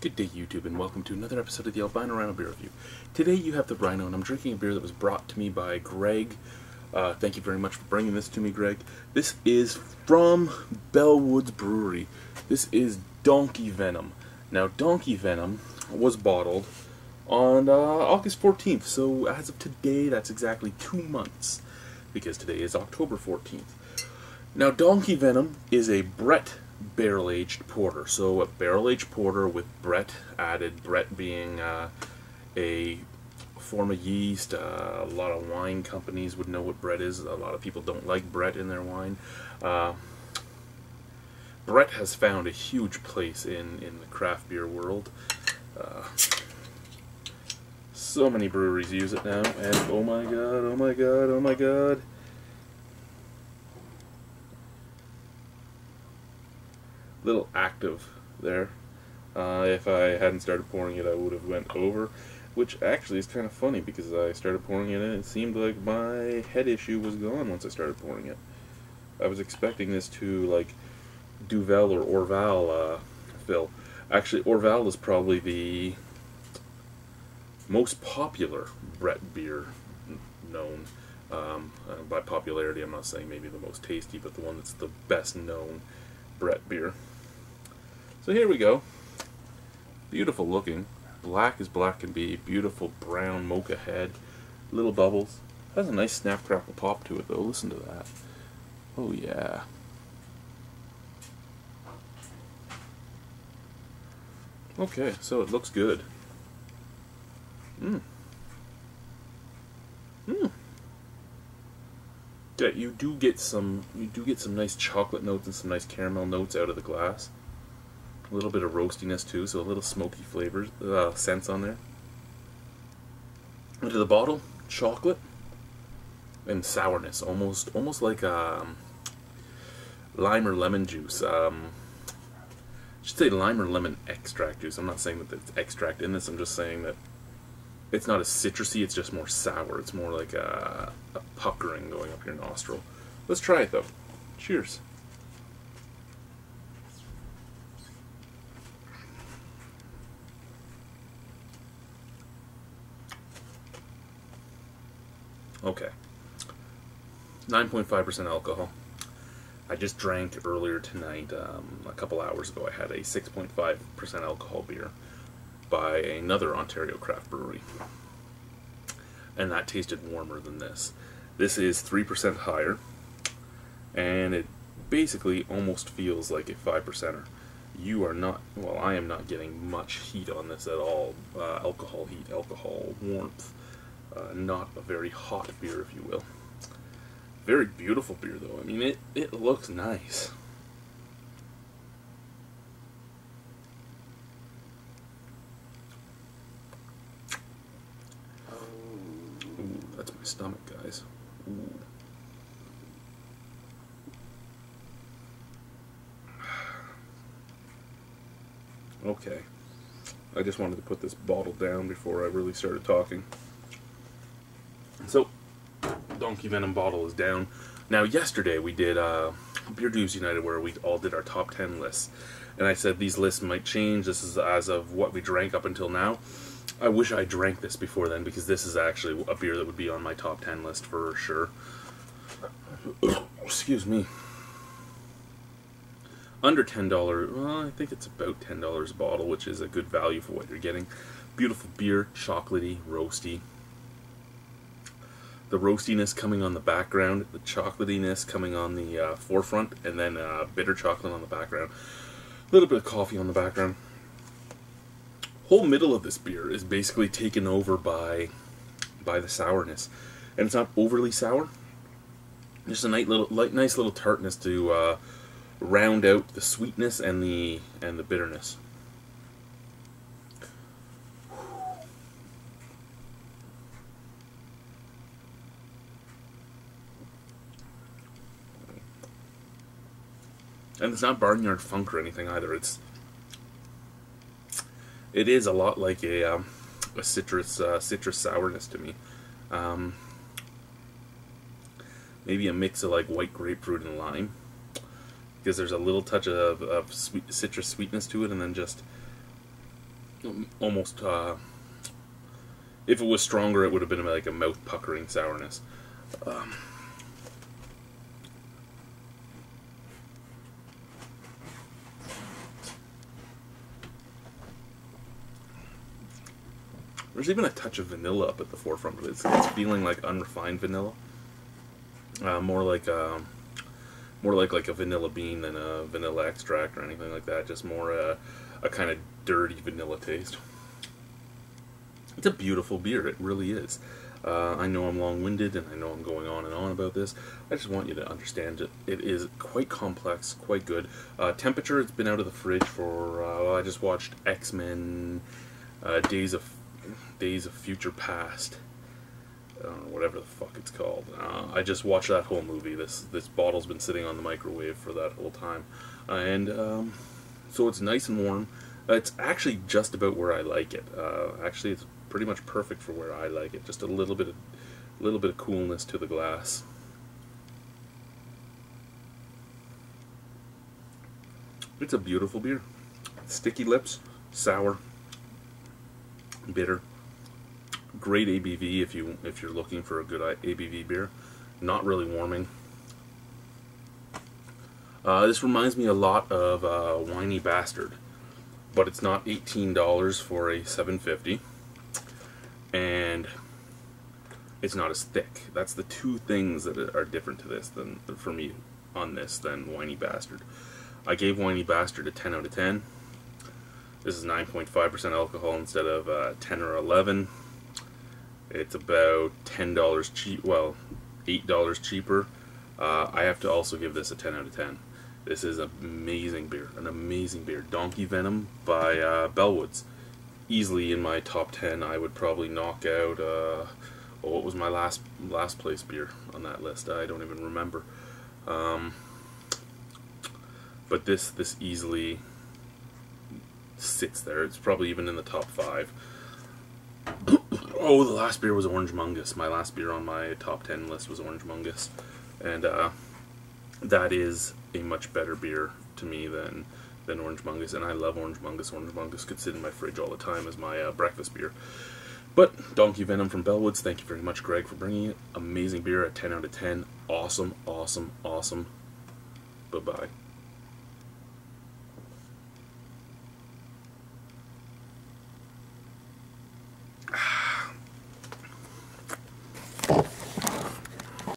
Good day, YouTube, and welcome to another episode of the Albino Rhino Beer Review. Today you have the Rhino, and I'm drinking a beer that was brought to me by Greg. Thank you very much for bringing this to me, Greg. This is from Bellwoods Brewery. This is Donkey Venum. Now, Donkey Venum was bottled on August 14th, so as of today, that's exactly 2 months, because today is October 14th. Now, Donkey Venum is a Brett barrel-aged porter. So a barrel-aged porter with Brett added, Brett being a form of yeast. A lot of wine companies would know what Brett is. A lot of people don't like Brett in their wine. Brett has found a huge place in the craft beer world. So many breweries use it now, and oh my god, oh my god, oh my god. Little active there. If I hadn't started pouring it, I would have went over, which actually is kind of funny because I started pouring it and it seemed like my head issue was gone once I started pouring it. I was expecting this to like Duvel or Orval fill. Actually, Orval is probably the most popular Brett beer known. By popularity, I'm not saying maybe the most tasty, but the one that's the best known Brett beer. So here we go. Beautiful looking. Black as black can be. Beautiful brown mocha head. Little bubbles. Has a nice snap crackle pop to it though. Listen to that. Oh yeah. Okay, so it looks good. Yeah, you do get some nice chocolate notes and some nice caramel notes out of the glass. A little bit of roastiness too, so a little smoky flavors, scents on there. Into the bottle, chocolate and sourness, almost like lime or lemon juice. I should say lime or lemon extract juice. I'm not saying that there's extract in this. I'm just saying that it's not as citrusy. It's just more sour. It's more like a puckering going up your nostril. Let's try it though. Cheers. Okay, 9.5% alcohol. I just drank earlier tonight, a couple hours ago, I had a 6.5% alcohol beer by another Ontario craft brewery. And that tasted warmer than this. This is 3% higher, and it basically almost feels like a 5%er. You are not, well, I am not getting much heat on this at all. Alcohol heat, alcohol warmth. Not a very hot beer, if you will. Very beautiful beer, though. I mean, it looks nice. Ooh, that's my stomach, guys. Ooh. Okay. I just wanted to put this bottle down before I really started talking. So, Donkey Venum bottle is down. Now, yesterday we did Beer Dues United where we all did our top 10 lists. And I said these lists might change. This is as of what we drank up until now. I wish I drank this before then because this is actually a beer that would be on my top 10 list for sure. Excuse me. Under $10, well, I think it's about $10 a bottle, which is a good value for what you're getting. Beautiful beer, chocolatey, roasty. The roastiness coming on the background, the chocolatiness coming on the forefront, and then bitter chocolate on the background. A little bit of coffee on the background. Whole middle of this beer is basically taken over by the sourness, and it's not overly sour. Just a nice little tartness to round out the sweetness and the bitterness. And it's not barnyard funk or anything either. It is a lot like a citrus sourness to me. Maybe a mix of like white grapefruit and lime, because there's a little touch of citrus sweetness to it, and then just almost, if it was stronger, it would have been like a mouth-puckering sourness. There's even a touch of vanilla up at the forefront of it. It's feeling like unrefined vanilla, more like a vanilla bean than a vanilla extract or anything like that. Just more a kind of dirty vanilla taste. It's a beautiful beer. It really is. I know I'm long-winded and I know I'm going on and on about this. I just want you to understand it. It is quite complex, quite good. Temperature, it's been out of the fridge for, I just watched X-Men Days of Future Past. Whatever the fuck it's called. I just watched that whole movie. This bottle's been sitting on the microwave for that whole time. So it's nice and warm. It's actually just about where I like it. Actually, it's pretty much perfect for where I like it. Just a little bit of coolness to the glass. It's a beautiful beer. Sticky lips, sour, bitter. Great ABV if you're looking for a good ABV beer. Not really warming. This reminds me a lot of Whiny Bastard, but it's not $18 for a 750, and it's not as thick. That's the two things that are different to this than for me on this than Whiny Bastard. I gave Whiny Bastard a 10 out of 10. This is 9.5% alcohol instead of 10 or 11. It's about $10 cheap. Well, $8 cheaper. I have to also give this a 10 out of 10. This is an amazing beer. An amazing beer. Donkey Venum by Bellwoods. Easily in my top 10. I would probably knock out. What was my last place beer on that list? I don't even remember. But this easily sits there. It's probably even in the top 5. Oh, the last beer was Orange Mungus. My last beer on my top 10 list was Orange Mungus. And that is a much better beer to me than Orange Mungus. And I love Orange Mungus. Orange Mungus could sit in my fridge all the time as my breakfast beer. But Donkey Venum from Bellwoods, thank you very much, Greg, for bringing it. Amazing beer, a 10 out of 10. Awesome, awesome, awesome. Bye-bye.